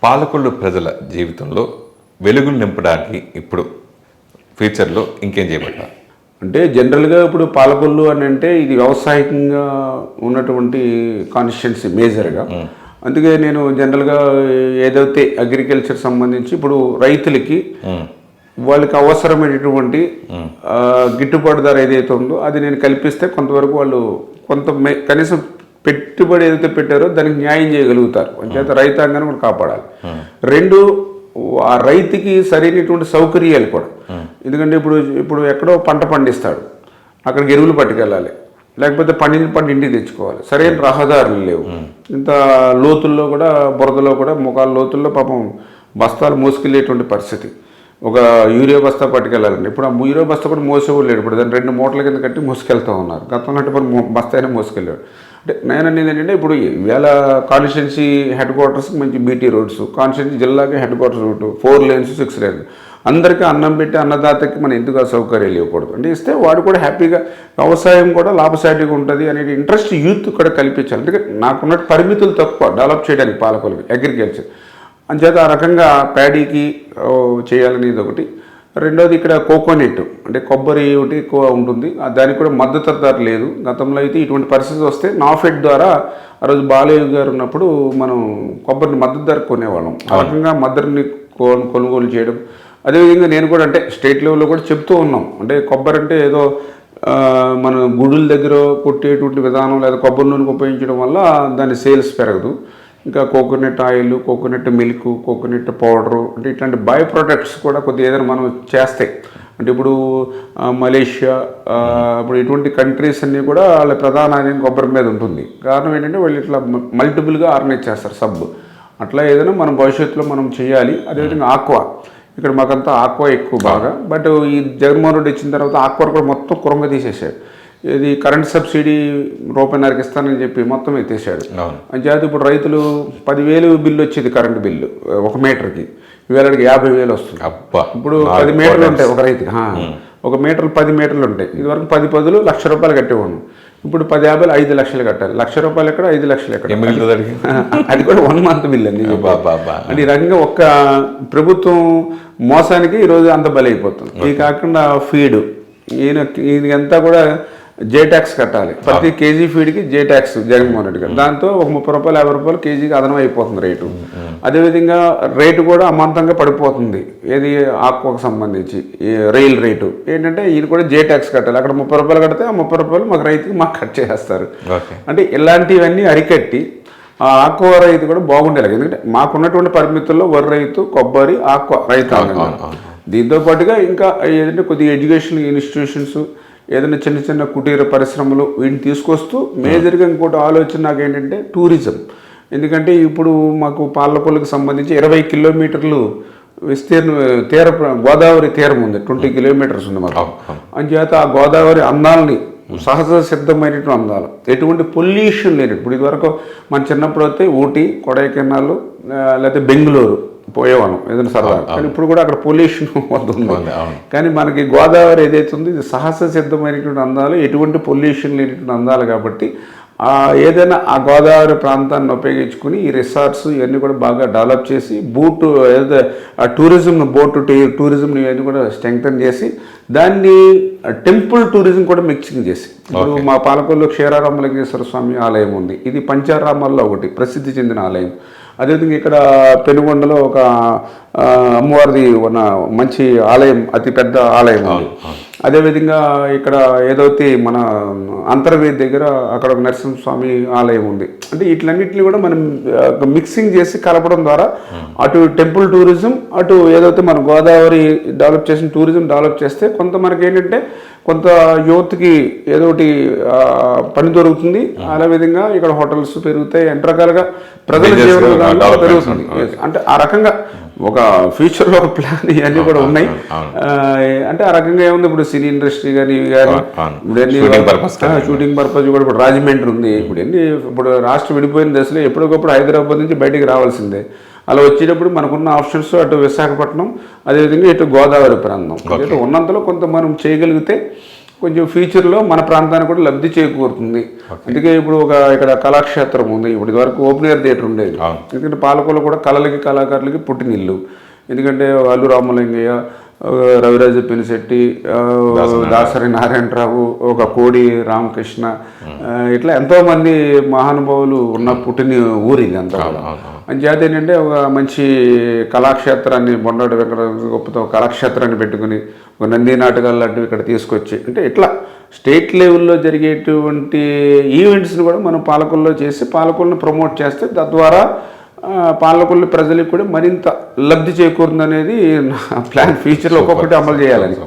పాలకొల్లు ప్రజల జీవితంలో వెలుగులు నింపడానికి ఇప్పుడు ఫ్యూచర్లో ఇంకేం చేయబట్టారు? అంటే జనరల్గా ఇప్పుడు పాలకొల్లు అని అంటే ఇది వ్యవసాయకంగా ఉన్నటువంటి కాన్స్టిట్యున్సీ మేజర్గా. అందుకే నేను జనరల్గా ఏదైతే అగ్రికల్చర్ సంబంధించి ఇప్పుడు రైతులకి వాళ్ళకి అవసరమైనటువంటి గిట్టుబాటు ధర ఏదైతే ఉందో అది నేను కల్పిస్తే కొంతవరకు వాళ్ళు కనీసం పెట్టుబడి ఏదైతే పెట్టారో దానికి న్యాయం చేయగలుగుతారు. అంచేత రైతాంగాన్ని కూడా కాపాడాలి. రెండు, ఆ రైతుకి సరైనటువంటి సౌకర్యాలు కూడా. ఎందుకంటే ఇప్పుడు ఎక్కడో పంట పండిస్తాడు, అక్కడికి ఎరువులు పట్టుకెళ్ళాలి, లేకపోతే పండిన పంట ఇంటికి తెచ్చుకోవాలి, సరైన రహదారులు లేవు. ఇంత లోతుల్లో కూడా బురదలో కూడా ముఖాల లోతుల్లో పాపం బస్తాలు మోసుకెళ్ళేటువంటి పరిస్థితి. ఒక యూరియా బస్తా పట్టుకెళ్ళాలండి, ఇప్పుడు ఆ యూరియా బస్తా కూడా మోసేవాళ్ళు లేడు. ఇప్పుడు దాన్ని 2 మూటల కింద కట్టి మోసుకెళ్తూ ఉన్నారు. గతంలో అంటే బస్తా అయినా మోసుకెళ్ళాడు. అంటే నేను అనేది ఏంటంటే ఇప్పుడు ఈవేళ కాన్స్టిట్యున్సీ హెడ్ క్వార్టర్స్కి మంచి బీటీ రోడ్స్, కాన్స్టిట్యున్సీ జిల్లాకి head quarters route 4 lanes 6 lanes. అందరికీ అన్నం పెట్టి అన్నదాతకి మనం ఎందుకు సౌకర్యాలు ఇవ్వకూడదు అంటే ఇస్తే వాడు కూడా హ్యాపీగా వ్యవసాయం కూడా లాభసాటిగా ఉంటుంది అనే ఇంట్రెస్ట్ యూత్ కూడా కల్పించాలి. ఎందుకంటే నాకున్న పరిమితులు తక్కువ డెవలప్ చేయడానికి పాలకొల్లుకి అగ్రికల్చర్. అంచేత ఆ రకంగా ప్యాడీకి చేయాలనేది ఒకటి. రెండోది ఇక్కడ కోకోనట్ అంటే కొబ్బరి ఒకటి ఎక్కువ ఉంటుంది, దానికి కూడా మద్దతు ధర లేదు. గతంలో అయితే ఇటువంటి పరిస్థితి వస్తే నాఫెడ్ ద్వారా ఆ రోజు బాలయ్య గారు ఉన్నప్పుడు మనం కొబ్బరిని మద్దతు ధర కొనేవాళ్ళం. ఆ రకంగా మద్దతుని కొనుగోలు చేయడం. అదేవిధంగా నేను కూడా అంటే స్టేట్ లెవెల్లో కూడా చెప్తూ ఉన్నాం. అంటే కొబ్బరి అంటే ఏదో మన గుడుల దగ్గర కొట్టేటువంటి విధానం లేదా కొబ్బరి నూనెకి ఉపయోగించడం వల్ల దాని సేల్స్ పెరగదు. ఇంకా coconut oil, coconut milk, coconut powder అంటే ఇట్లాంటి బై ప్రొడక్ట్స్ కూడా కొద్దిగా ఏదైనా మనం చేస్తే అంటే ఇప్పుడు మలేషియా ఇప్పుడు ఇటువంటి కంట్రీస్ అన్నీ కూడా వాళ్ళ ప్రధాన ఆదాయం కొబ్బరి మీద ఉంటుంది. కారణం ఏంటంటే వాళ్ళు ఇట్లా మల్టిపుల్గా ఆర్గనైజ్ చేస్తారు సబ్. అట్లా ఏదైనా మనం భవిష్యత్తులో మనం చేయాలి. అదేవిధంగా ఆక్వా, ఇక్కడ మాకంతా ఆక్వా ఎక్కువ బాగా. బట్ ఈ జగన్మోహన్ రెడ్డి వచ్చిన తర్వాత ఆక్వా కూడా మొత్తం కురంగా తీసేసాడు. ఇది కరెంట్ సబ్సిడీ ₹1.5కి ఇస్తానని చెప్పి మొత్తం ఎత్తేసాడు. అంచేత ఇప్పుడు రైతులు 10,000 బిల్లు వచ్చేది కరెంటు బిల్లు 1 మీటర్కి, ఇవాళకి 50,000 వస్తుంది. ఇప్పుడు 10 మీటర్లు ఉంటాయి ఒక రైతుకి, 1 మీటర్ 10 మీటర్లు ఉంటాయి. ఇదివరకు 10 ₹1,00,000 కట్టేవాడు. ఇప్పుడు 10,50 5 లక్షలు కట్టాలి. ₹1,00,000 ఎక్కడ, 5 లక్షలు ఎక్కడ, అది కూడా 1 month బిల్ అండి. అంటే ఈ రకంగా ఒక్క ప్రభుత్వం మోసానికి ఈరోజు అంత బలైపోతుంది. ఇది కాకుండా ఫీడ్ ఈయనకంతా కూడా జే ట్యాక్స్ కట్టాలి. ప్రతి కేజీ ఫీడ్కి జే ట్యాక్స్ జగన్మోహన్ రెడ్డి గారు. దాంతో ఒక ₹30 ₹50 కేజీకి అదనం అయిపోతుంది రేటు. అదేవిధంగా రేటు కూడా అమాంతంగా పడిపోతుంది. ఏది ఆక్వాకు సంబంధించి రైల్ రేటు ఏంటంటే ఈయన కూడా జే ట్యాక్స్ కట్టాలి. అక్కడ ₹30 కడితే ఆ ₹30 మాకు రైతుకి మాకు కట్ చేస్తారు. అంటే ఇలాంటివన్నీ అరికట్టి ఆ ఆక్వా రైతు కూడా బాగుండేలాగా. ఎందుకంటే మాకున్నటువంటి పరిమితుల్లో వరి రైతు, కొబ్బరి, ఆక్వా రైతాంగం. దీంతో పాటుగా ఇంకా ఏదంటే కొద్దిగా ఎడ్యుకేషన్ ఇన్స్టిట్యూషన్స్, ఏదైనా చిన్న చిన్న కుటీర పరిశ్రమలు వీటిని తీసుకొస్తూ మేజర్గా ఇంకోటి ఆలోచన నాకు ఏంటంటే టూరిజం. ఎందుకంటే ఇప్పుడు మాకు పాలకొల్లుకి సంబంధించి 20 కిలోమీటర్లు విస్తీర్ణ గోదావరి తీరం ఉంది. 20 కిలోమీటర్స్ ఉంది మాకు. అంచేత ఆ గోదావరి అందాలని సహజ సిద్ధమైనటువంటి అందాలు, ఎటువంటి పొల్యూషన్ లేని. ఇప్పుడు ఇదివరకు మన చిన్నప్పుడు అయితే ఊటీ, కొడైకెనాల్ లేకపోతే బెంగళూరు పోయేవాళ్ళం ఏదైనా సరదా. కానీ ఇప్పుడు కూడా అక్కడ పొల్యూషన్ వస్తుంది. కానీ మనకి గోదావరి ఏదైతే ఉంది ఇది సహజ సిద్ధమైనటువంటి అందాలు, ఎటువంటి పొల్యూషన్ లేనటువంటి అందాలు. కాబట్టి ఏదైనా ఆ గోదావరి ప్రాంతాన్ని ఉపయోగించుకుని ఈ రిసార్ట్స్ ఇవన్నీ కూడా బాగా డెవలప్ చేసి ఏదైతే టూరిజం, బోటు టూరిజంని ఇవన్నీ కూడా స్ట్రెంగ్తన్ చేసి దాన్ని టెంపుల్ టూరిజం కూడా మిక్సింగ్ చేసి ఇప్పుడు మా పాలకొల్లు క్షీరారామలింగేశ్వర స్వామి ఆలయం ఉంది. ఇది పంచారామాల్లో ఒకటి ప్రసిద్ధి చెందిన ఆలయం. అదేవిధంగా ఇక్కడ పెనుగొండలో ఒక అమ్మవారిది ఉన్న మంచి ఆలయం, అతి పెద్ద ఆలయం ఉంది. అదేవిధంగా ఇక్కడ ఏదైతే మన అంతర్వేది దగ్గర అక్కడ ఒక నరసింహస్వామి ఆలయం ఉంది. అంటే వీటిలన్నింటినీ కూడా మనం మిక్సింగ్ చేసి కలపడం ద్వారా అటు టెంపుల్ టూరిజం, అటు ఏదైతే మన గోదావరి డెవలప్ చేసిన టూరిజం డెవలప్ చేస్తే కొంత మనకి ఏంటంటే కొంత యూత్కి ఏదో ఒకటి పని దొరుకుతుంది. అదే విధంగా ఇక్కడ హోటల్స్ పెరుగుతాయి, అన్ని రకాలుగా ప్రజల జీవన విధానం పెరుగుతుంది. అంటే ఆ రకంగా ఒక ఫ్యూచర్లో ఒక ప్లాన్ ఇవన్నీ కూడా ఉన్నాయి. అంటే ఆ రకంగా ఏముంది, ఇప్పుడు సినీ ఇండస్ట్రీ కానీ ఇవి కానీ ఇప్పుడు షూటింగ్ పర్పస్ కూడా ఇప్పుడు రాజమండ్రి ఉంది. ఇప్పుడు రాష్ట్రం విడిపోయిన దశలో ఎప్పటికప్పుడు హైదరాబాద్ నుంచి బయటికి రావాల్సిందే. అలా వచ్చేటప్పుడు మనకున్న ఆప్షన్స్ అటు విశాఖపట్నం, అదేవిధంగా ఇటు గోదావరి ప్రాంతం, ఇటు ఉన్నంతలో కొంత మనం చేయగలిగితే కొంచెం ఫ్యూచర్లో మన ప్రాంతానికి కూడా లబ్ధి చేకూరుతుంది. అందుకే ఇప్పుడు ఇక్కడ కళాక్షేత్రం ఉంది. ఇప్పుడు ఇదివరకు ఓపెన్ ఎయిర్ థియేటర్ ఉండేది. ఎందుకంటే పాలకొల్లు కూడా కళలకి కళాకారులకి పుట్టినిల్లు. ఎందుకంటే అల్లు రామలింగయ్య, రవిరాజ పినిశెట్టి, దాసరి నారాయణరావు, ఒక కోడి రామకృష్ణ, ఇట్లా ఎంతోమంది మహానుభావులు ఉన్న పుట్టిన ఊరు ఇది అంతా కూడా. అంచేత ఏంటంటే ఒక మంచి కళాక్షేత్రాన్ని బొండాడు వెంకట గొప్పతో కళాక్షేత్రాన్ని పెట్టుకుని ఒక నంది నాటకాలు లాంటివి ఇక్కడ తీసుకొచ్చి అంటే ఇట్లా స్టేట్ లెవెల్లో జరిగేటువంటి ఈవెంట్స్ని కూడా మనం పాలకొల్లో చేసి పాలకొల్లుని ప్రమోట్ చేస్తే తద్వారా పాలకొల్లు ప్రజలకు కూడా మరింత లబ్ధి చేకూరుందనేది నా ప్లాన్. ఫ్యూచర్లో ఒక్కొక్కటి అమలు చేయాలని.